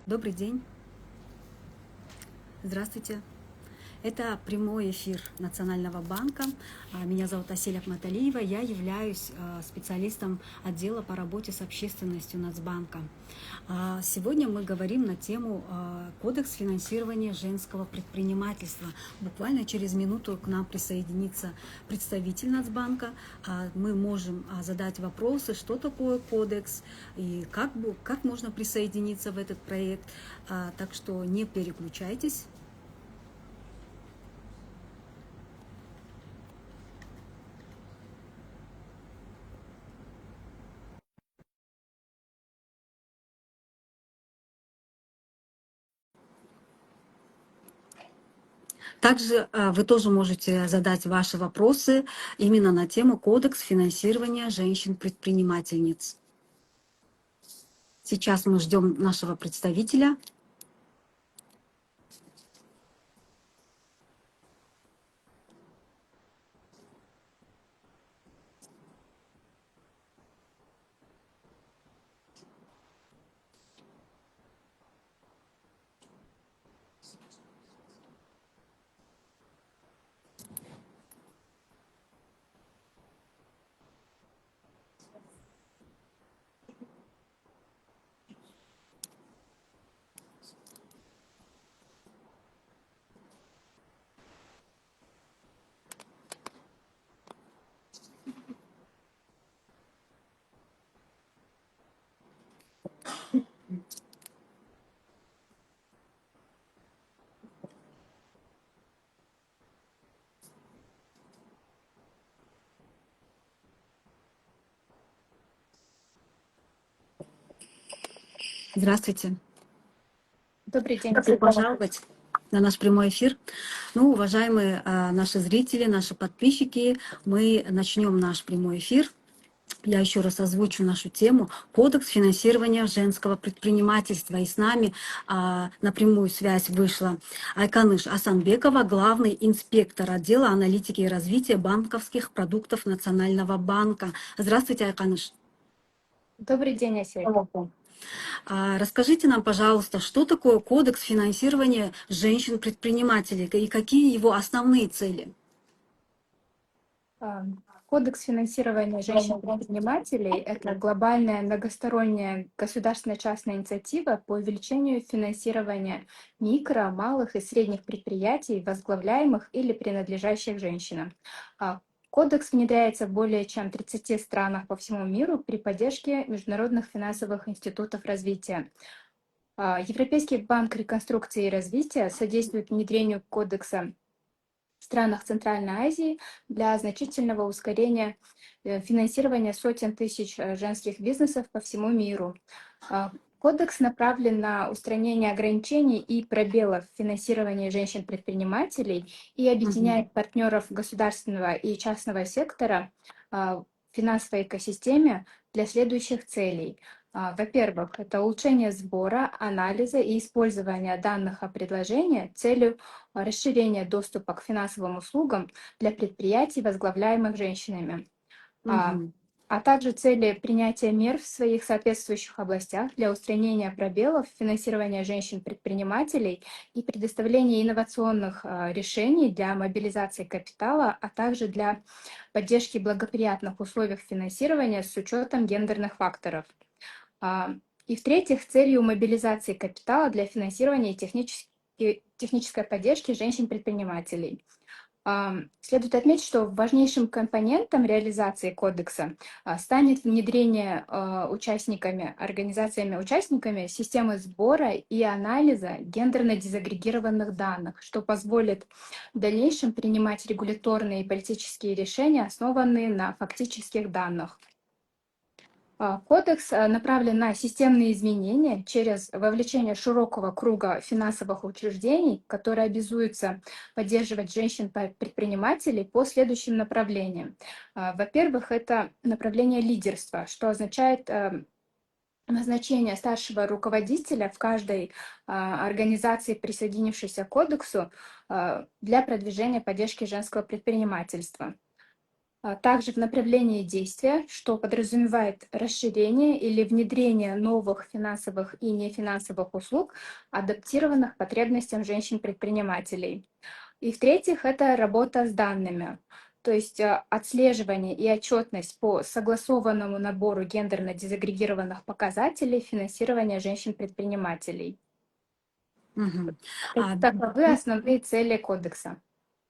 Добрый день. Здравствуйте. Это прямой эфир Национального банка. Меня зовут Асель Ахматалиева. Я являюсь специалистом отдела по работе с общественностью Нацбанка. Сегодня мы говорим на тему «Кодекс финансирования женского предпринимательства». Буквально через минуту к нам присоединится представитель Нацбанка. Мы можем задать вопросы, что такое кодекс и как можно присоединиться в этот проект. Так что не переключайтесь. Также вы тоже можете задать ваши вопросы именно на тему «Кодекс финансирования женщин-предпринимательниц». Сейчас мы ждем нашего представителя. Здравствуйте. Добрый день. Добро пожаловать на наш прямой эфир. Уважаемые наши зрители, наши подписчики, мы начнем наш прямой эфир. Я еще раз озвучу нашу тему «Кодекс финансирования женского предпринимательства». И с нами на прямую связь вышла Айканыш Асанбекова, главный инспектор отдела аналитики и развития банковских продуктов Национального банка. Здравствуйте, Айканыш. Добрый день, Асель. Расскажите нам, пожалуйста, что такое Кодекс финансирования женщин-предпринимателей и какие его основные цели? Кодекс финансирования женщин-предпринимателей — это глобальная многосторонняя государственно-частная инициатива по увеличению финансирования микро, малых и средних предприятий, возглавляемых или принадлежащих женщинам. Кодекс внедряется в более чем 30 странах по всему миру при поддержке международных финансовых институтов развития. Европейский банк реконструкции и развития содействует внедрению кодекса в странах Центральной Азии для значительного ускорения финансирования сотен тысяч женских бизнесов по всему миру. Кодекс направлен на устранение ограничений и пробелов в финансировании женщин-предпринимателей и объединяет партнеров государственного и частного сектора в финансовой экосистеме для следующих целей. Во-первых, это улучшение сбора, анализа и использования данных о предложении с целью расширения доступа к финансовым услугам для предприятий, возглавляемых женщинами, а также цели принятия мер в своих соответствующих областях для устранения пробелов финансирования женщин-предпринимателей и предоставления инновационных решений для мобилизации капитала, а также для поддержки благоприятных условий финансирования с учетом гендерных факторов. И в-третьих, целью мобилизации капитала для финансирования и технической поддержки женщин-предпринимателей. Следует отметить, что важнейшим компонентом реализации кодекса станет внедрение организациями-участниками системы сбора и анализа гендерно дезагрегированных данных, что позволит в дальнейшем принимать регуляторные и политические решения, основанные на фактических данных. Кодекс направлен на системные изменения через вовлечение широкого круга финансовых учреждений, которые обязуются поддерживать женщин-предпринимателей по следующим направлениям. Во-первых, это направление лидерства, что означает назначение старшего руководителя в каждой организации, присоединившейся к кодексу, для продвижения поддержки женского предпринимательства. также в направлении действия, что подразумевает расширение или внедрение новых финансовых и нефинансовых услуг, адаптированных потребностям женщин-предпринимателей. И в-третьих, это работа с данными, то есть отслеживание и отчетность по согласованному набору гендерно дезагрегированных показателей финансирования женщин-предпринимателей. Мгм. А, Таковы основные цели кодекса.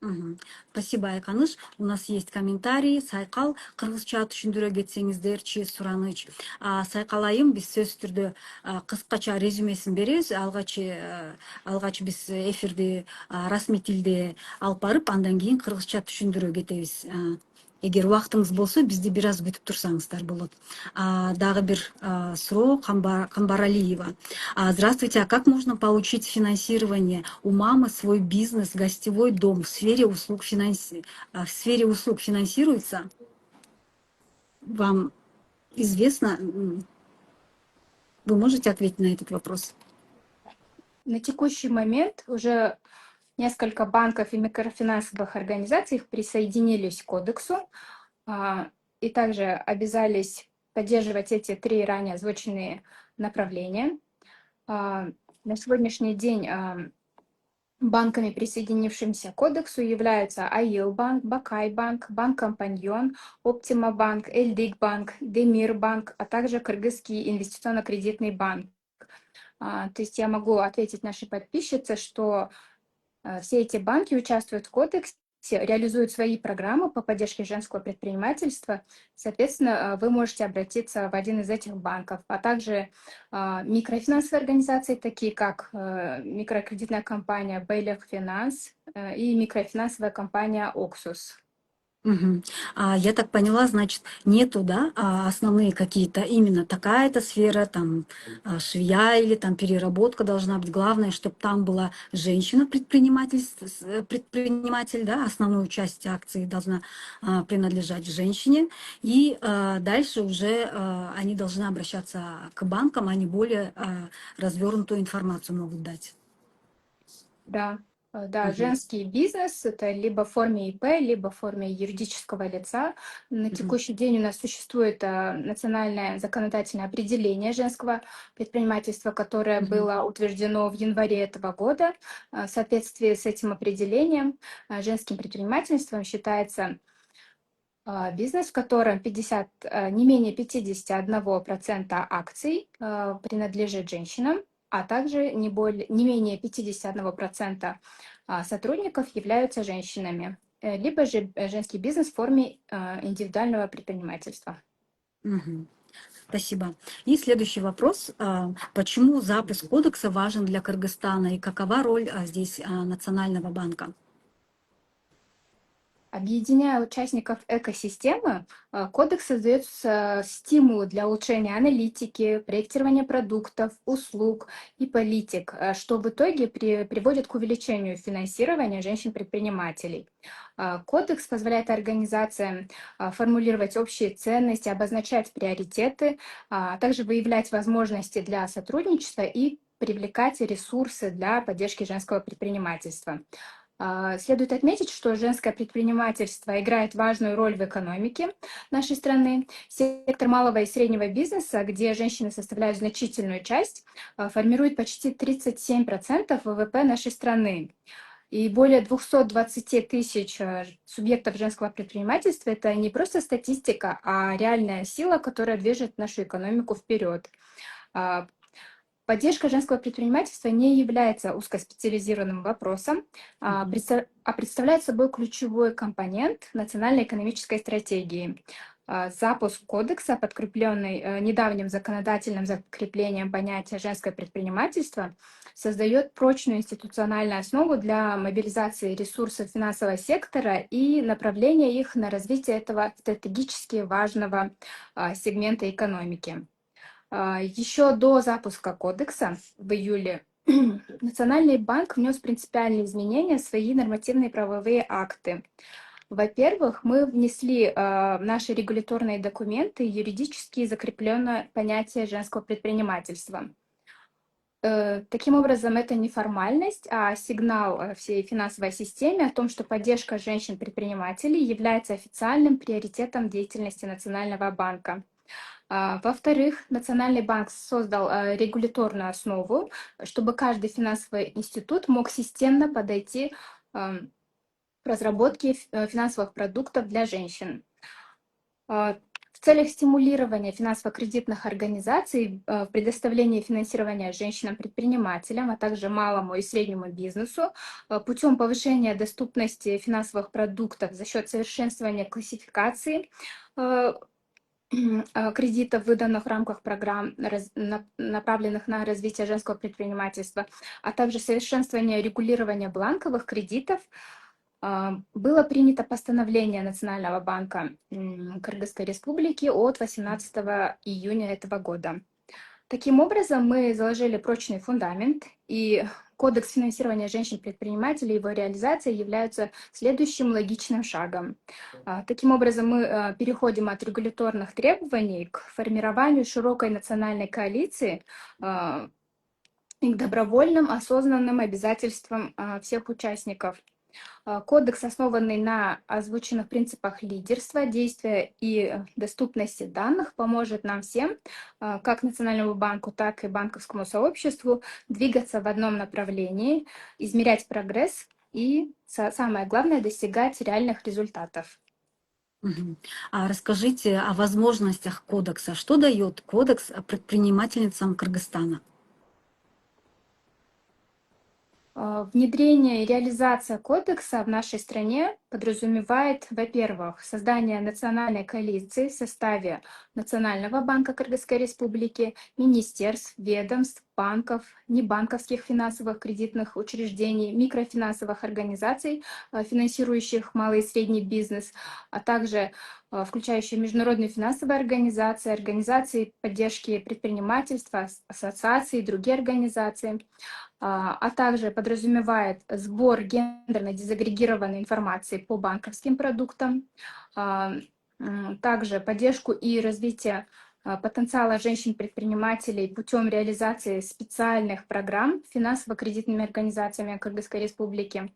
Мгм. Спасибо, Айканыш. У нас есть комментарии. Сайкал кыргызча түшүндүрө кетсеңиздерчи сураныч. Сайкал айым, биз сөзсүз түрдө кыскача резюмесин беребиз. Алгач биз эфирди расмий тилде алып барып, андан кийин кыргызча түшүндүрө кетебиз. Эгер убактыңыз болсо, бизди бир аз күтүп турсаңыздар болот. Дагы бир суроо, Камбаралиева. Здравствуйте, а как можно получить финансирование? У мамы свой бизнес, гостевой дом в сфере услуг, в сфере услуг финансируется? Вам известно? Вы можете ответить на этот вопрос? На текущий момент уже несколько банков и микрофинансовых организаций присоединились к кодексу и также обязались поддерживать эти три ранее озвученные направления. На сегодняшний день банками, присоединившимися к кодексу, являются АИЛ банк, Бакай банк, Банк Компаньон, Оптима банк, Эльдик банк, Демир банк, а также Кыргызский инвестиционно-кредитный банк. То есть я могу ответить нашей подписчице, что все эти банки участвуют в кодексе, реализуют свои программы по поддержке женского предпринимательства. Соответственно, вы можете обратиться в один из этих банков, а также микрофинансовые организации, такие как микрокредитная компания Бейлех Финанс и микрофинансовая компания Оксус. Мгм. Я так поняла, значит, нету, да, основные какие-то, именно такая-то сфера, там, швея или там переработка должна быть. Главное, чтобы там была женщина-предприниматель, да, основную часть акций должна принадлежать женщине. И дальше уже они должны обращаться к банкам, они более развернутую информацию могут дать. Да, да, Мгм. женский бизнес — это либо в форме ИП, либо в форме юридического лица. На Мгм. текущий день у нас существует национальное законодательное определение женского предпринимательства, которое Мгм. было утверждено в январе этого года. В соответствии с этим определением женским предпринимательством считается бизнес, в котором не менее 51% акций принадлежит женщинам, а также не менее 51% сотрудников являются женщинами, либо же женский бизнес в форме индивидуального предпринимательства. Мгм. Спасибо. И следующий вопрос. Почему запуск кодекса важен для Кыргызстана и какова роль здесь Национального банка? Объединяя участников экосистемы, кодекс создает стимулы для улучшения аналитики, проектирования продуктов, услуг и политик, что в итоге приводит к увеличению финансирования женщин-предпринимателей. Кодекс позволяет организациям формулировать общие ценности, обозначать приоритеты, а также выявлять возможности для сотрудничества и привлекать ресурсы для поддержки женского предпринимательства. Следует отметить, что женское предпринимательство играет важную роль в экономике нашей страны. Сектор малого и среднего бизнеса, где женщины составляют значительную часть, формирует почти 37% ВВП нашей страны. И более 220 тысяч субъектов женского предпринимательства — это не просто статистика, а реальная сила, которая движет нашу экономику вперед. Поддержка женского предпринимательства не является узкоспециализированным вопросом, Мгм. представляет собой ключевой компонент национальной экономической стратегии. Запуск кодекса, подкрепленный недавним законодательным закреплением понятия «женское предпринимательство», создает прочную институциональную основу для мобилизации ресурсов финансового сектора и направления их на развитие этого стратегически важного сегмента экономики. Еще до запуска кодекса в июле Национальный банк внес принципиальные изменения в свои нормативные правовые акты. Во-первых, мы внесли в наши регуляторные документы юридически закрепленное понятие женского предпринимательства. Таким образом, это не формальность, а сигнал всей финансовой системе о том, что поддержка женщин-предпринимателей является официальным приоритетом деятельности Национального банка. Во-вторых, Национальный банк создал регуляторную основу, чтобы каждый финансовый институт мог системно подойти к разработке финансовых продуктов для женщин. В целях стимулирования финансово-кредитных организаций в предоставлении финансирования женщинам-предпринимателям, а также малому и среднему бизнесу путем повышения доступности финансовых продуктов за счет совершенствования классификации кредитов, выданных в рамках программ, направленных на развитие женского предпринимательства, а также совершенствование регулирования бланковых кредитов, было принято постановление Национального банка Кыргызской Республики от 18 июня этого года. Таким образом, мы заложили прочный фундамент, и Кодекс финансирования женщин-предпринимателей и его реализация являются следующим логичным шагом. Таким образом, мы переходим от регуляторных требований к формированию широкой национальной коалиции и к добровольным осознанным обязательствам всех участников. Кодекс, основанный на озвученных принципах лидерства, действия и доступности данных, поможет нам всем, как Национальному банку, так и банковскому сообществу, двигаться в одном направлении, измерять прогресс и, самое главное, достигать реальных результатов. Мгм. А расскажите о возможностях кодекса. Что дает кодекс предпринимательницам Кыргызстана? Внедрение и реализация кодекса в нашей стране подразумевает, во-первых, создание национальной коалиции в составе Национального банка Кыргызской Республики, министерств, ведомств, банков, небанковских финансовых кредитных учреждений, микрофинансовых организаций, финансирующих малый и средний бизнес, а также включающие международные финансовые организации, организации поддержки предпринимательства, ассоциации и другие организации, а также подразумевает сбор гендерно дезагрегированной информации по банковским продуктам, также поддержку и развитие потенциала женщин-предпринимателей путем реализации специальных программ финансово-кредитными организациями Кыргызской Республики.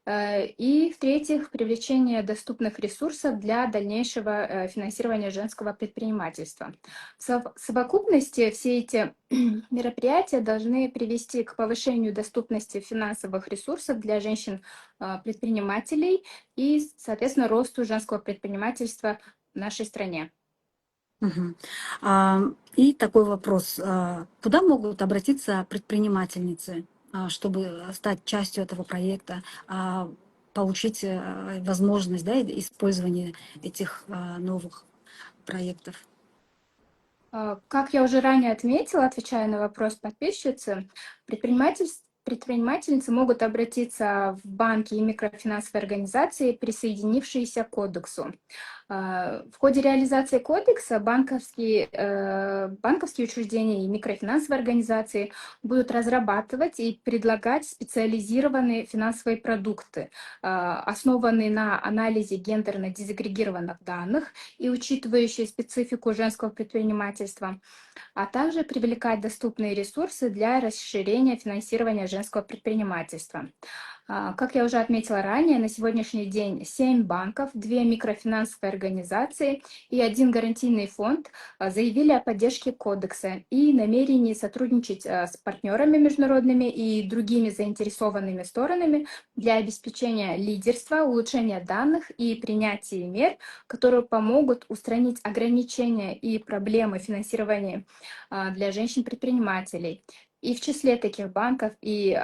И, в-третьих, привлечение доступных ресурсов для дальнейшего финансирования женского предпринимательства. В совокупности все эти мероприятия должны привести к повышению доступности финансовых ресурсов для женщин-предпринимателей и, соответственно, росту женского предпринимательства в нашей стране. Мгм. И такой вопрос. Куда могут обратиться предпринимательницы, чтобы стать частью этого проекта, получить возможность, да, использования этих новых проектов? Как я уже ранее отметила, отвечая на вопрос подписчицы, предпринимательницы могут обратиться в банки и микрофинансовые организации, присоединившиеся к кодексу. В ходе реализации кодекса банковские учреждения и микрофинансовые организации будут разрабатывать и предлагать специализированные финансовые продукты, основанные на анализе гендерно дезагрегированных данных и учитывающие специфику женского предпринимательства, а также привлекать доступные ресурсы для расширения финансирования женского предпринимательства. Как я уже отметила ранее, на сегодняшний день 7 банков, 2 микрофинансовые организации и 1 гарантийный фонд заявили о поддержке кодекса и намерении сотрудничать с партнерами международными и другими заинтересованными сторонами для обеспечения лидерства, улучшения данных и принятия мер, которые помогут устранить ограничения и проблемы финансирования для женщин-предпринимателей. И в числе таких банков и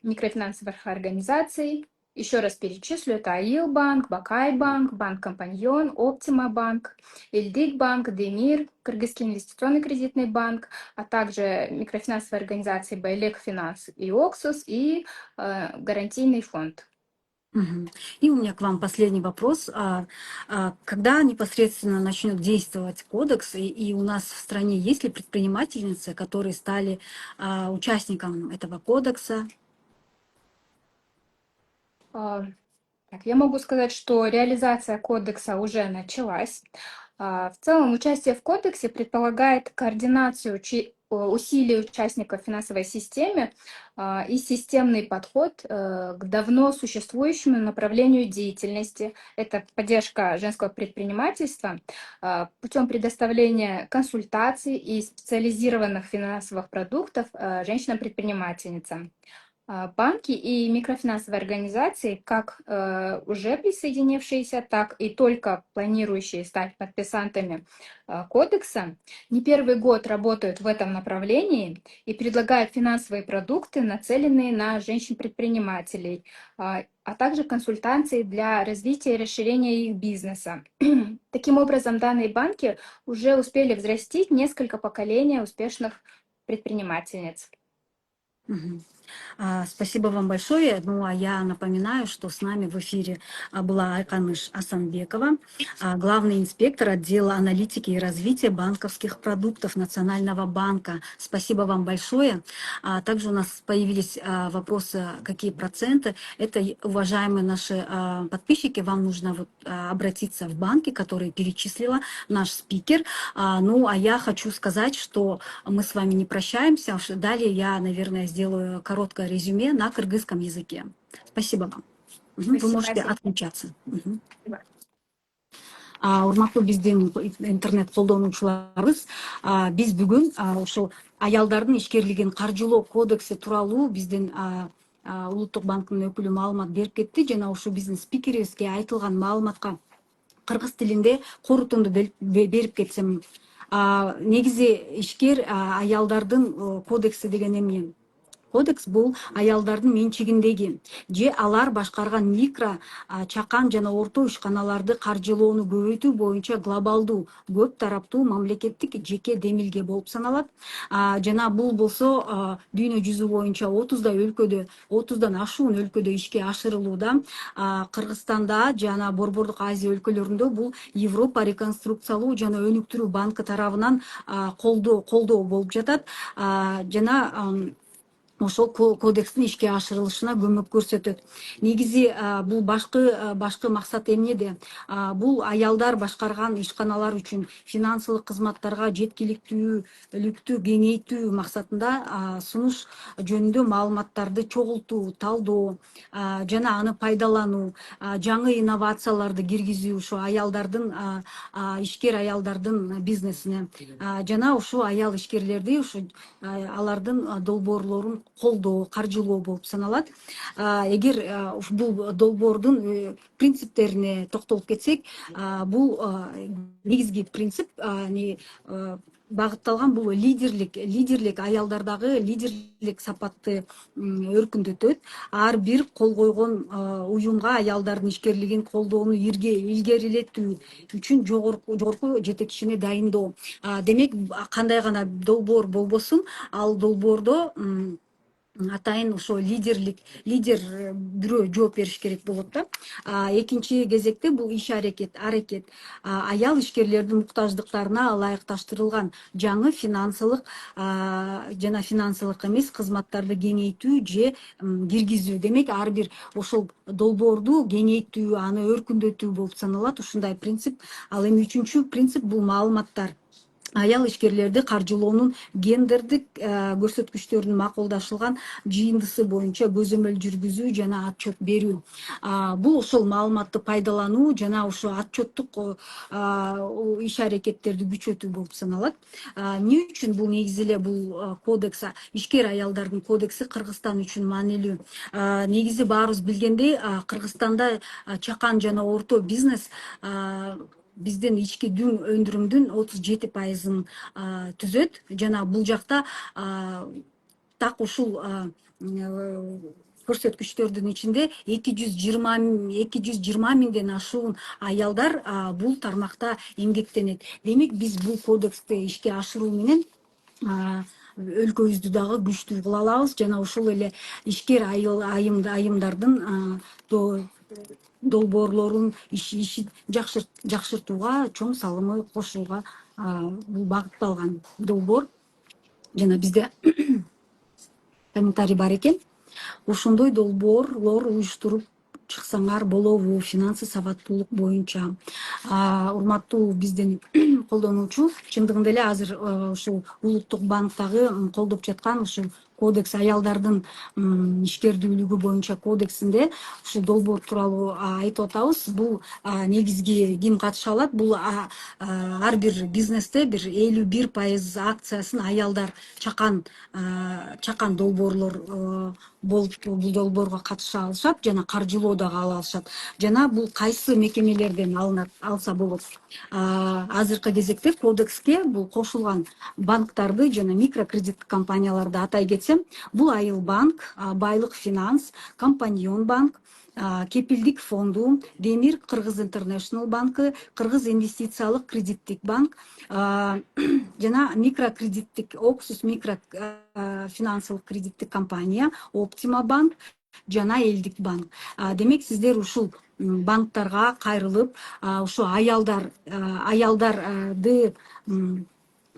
микрофинансовых организаций, еще раз перечислю, это АИЛ банк, Бакай банк, Банк Компаньон, Оптима банк, Эльдик банк, Демир, Кыргызский инвестиционный кредитный банк, а также микрофинансовые организации Байлек Финанс и Оксус и гарантийный фонд. Мгм. И у меня к вам последний вопрос. Когда непосредственно начнет действовать кодекс, и у нас в стране есть ли предпринимательницы, которые стали участником этого кодекса? Так, я могу сказать, что реализация кодекса уже началась. В целом, участие в кодексе предполагает координацию усилий участников финансовой системы и системный подход к давно существующему направлению деятельности. Это поддержка женского предпринимательства путем предоставления консультаций и специализированных финансовых продуктов женщинам-предпринимательницам. Банки и микрофинансовые организации, как уже присоединившиеся, так и только планирующие стать подписантами кодекса, не первый год работают в этом направлении и предлагают финансовые продукты, нацеленные на женщин-предпринимателей, а также консультации для развития и расширения их бизнеса. Таким образом, данные банки уже успели взрастить несколько поколений успешных предпринимательниц. Мгм. Спасибо вам большое. Ну, а я напоминаю, что с нами в эфире была Айканыш Асанбекова, главный инспектор отдела аналитики и развития банковских продуктов Национального банка. Спасибо вам большое. Также у нас появились вопросы, какие проценты. Это, уважаемые наши подписчики, вам нужно обратиться в банки, которые перечислила наш спикер. Ну, а я хочу сказать, что мы с вами не прощаемся. Далее я, наверное, сделаю короткое резюме на кыргызском языке. Спасибо вам. Вы можете отключаться. Урматтуу биздин интернет колдонуучуларыбыз, биз бүгүн ошол аялдардын ишкерлигин каржылоо кодекси тууралуу биздин Улуттук банктын өкүлү маалымат берип кетти жана ушул биздин спикерибизге айтылган маалыматка кыргыз тилинде корутунду берип кетсем. Негизи ишкер аялдардын кодекси деген эмне? Кодекс бул аялдардын менчигиндеги же алар башкарган микро, чакан жана орто ишканаларды каржылоону көбөйтүү боюнча глобалдуу, көп тараптуу мамлекеттик жеке демилге болуп саналат. Жана бул болсо дүйнө жүзү боюнча 30 өлкөдө, 30дан ашуун өлкөдө ишке ашырылууда. Кыргызстанда жана Борбордук Азия өлкөлөрүндө бул Европа реконструкциялоо жана өнүктүрүү банкы тарабынан колдоо болуп жатат. Жана ошол кодекстин ишке ашырылышына көмөк көрсөтөт. Негизи бул башкы максат эмнеде? Бул аялдар башкарган ишканалар үчүн финансылык кызматтарга жеткиликтүүлүктү кеңейтүү максатында сунуш жөнүндө маалыматтарды чогултуу, талдоо жана аны пайдалануу, жаңы инновацияларды киргизүү ушу аялдардын, ишкер аялдардын бизнесине жана ушу аял ишкерлерди ушу алардын долбоорлорун колдоо, каржылоо болуп саналат. Эгер бул долбоордун принциптерине токтолуп кетсек, бул негизги принцип багытталган бул лидерлик аялдардагы лидерлик сапатты өркүндөтөт. Ар бир кол койгон уюмга аялдардын ишкерлигин колдоону илгерилетүү үчүн жогорку жетекчини дайындоо. Демек, кандай гана долбоор болбосун, ал долбоордо атайын ошо лидер бирөө жооп бериш керек болот да. Экинчи кезекте бул иш аракет аял ишкерлердин муктаждыктарына ылайыкташтырылган жаңы финансылык жана финансылык эмес кызматтарды кеңейтүү же киргизүү. Демек, ар бир ошол долбоорду кеңейтүү, аны өркүндөтүү болуп саналат. Ушундай принцип. Ал эми үчүнчү принцип бул маалыматтар. Аял ишкерлерди каржылоонун гендердик көрсөткүчтөрүнүн макулдашылган жыйындысы боюнча көзөмөл жүргүзүү жана отчет берүү. Бул ошол маалыматты пайдалануу жана ошо отчеттук иш аракеттерди күчөтүү болуп саналат. Эмне үчүн бул негизи эле бул кодекс, ишкер аялдардын кодекси Кыргызстан үчүн маанилүү? Негизи баарыбыз билгендей, Кыргызстанда чакан жана орто бизнес биздин ички дүң өндүрүмдүн 37%-ын түзөт жана бул жакта так ушул көрсөткүчтөрдүн ичинде 220 миңден ашуун аялдар бул тармакта эмгектенет. Демек, биз бул кодексти ишке ашыруу менен өлкөбүздү дагы күчтүү кыла алабыз жана ушул эле ишкер айымдардын долбоорлорун ишин жакшыртууга чоң салымы кошууга бул багытталган долбоор. Жана бизде комментарий бар экен. Ошондой долбоорлор уюштуруп чыксаңар болобу финансы сабаттуулук боюнча? урматтуу биздин колдонуучу, чындыгында эле азыр ушул улуттук банктагы колдоп жаткан ушул кодекс, аялдардын ишкердүүлүгү боюнча кодексинде ушул долбоор тууралуу айтып атабыз. Бул негизги ким катыша алат? Бул ар бир бизнесте бир 51% акциясын аялдар чакан долбоорлор болуп бул долбоорго катыша алышат жана каржылоо дагы ала алышат. Жана бул кайсы мекемелерден алса болот? Азыркы кезекте кодекске бул кошулган банктарды жана микрокредиттик компанияларды атай кетсем, бул Айыл банк, Байлык финанс, Компаньон банк, Кепилдик фонду, Демир Кыргыз Интернешнл банкы, Кыргыз инвестициялык кредиттик банк жана микрокредиттик Оксус микро финансылык кредиттик компания, Оптима банк жана Элдик банк. Демек сиздер ушул банктарга кайрылып, ушу аялдарды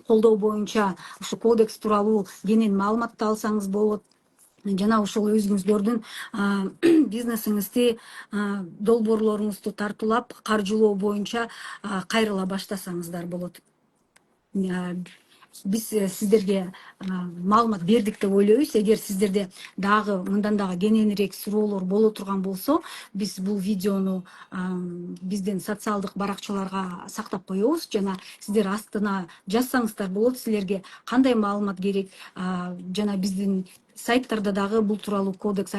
колдоо боюнча ушу кодекс тууралуу кенен маалыматты алсаңыз болот. Жана ошол өзүңүздөрдүн бизнесиңизди, долбоорлоруңузду тартуулап каржылоо боюнча кайрыла баштасаңыздар болот. Биз сиздерге маалымат бердик деп ойлойбуз. Эгер сиздерде дагы мындан дагы кененирээк суроолор боло турган болсо, биз бул видеону биздин социалдык баракчаларга сактап коебуз жана сиздер астына жазсаңыздар болот, силерге кандай маалымат керек. Жана биздин сайттарда дагы бул тууралуу кодекс,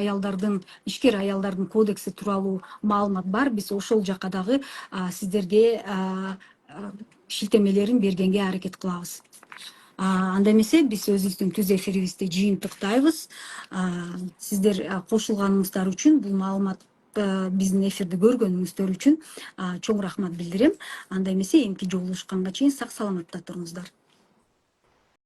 ишкер аялдардын кодекси тууралуу маалымат бар. Биз ошол жака дагы сиздерге шилтемелерин бергенге аракет кылабыз. Анда эмесе биз өзүбүздүн түз эфирибизди жыйынтыктайбыз. Сиздер кошулганыңыздар үчүн, бул маалымат биздин эфирди көргөнүңүздөр үчүн чоң рахмат билдирем. Анда эмесе эмки жолугушканга чейин сак саламатта туруңуздар.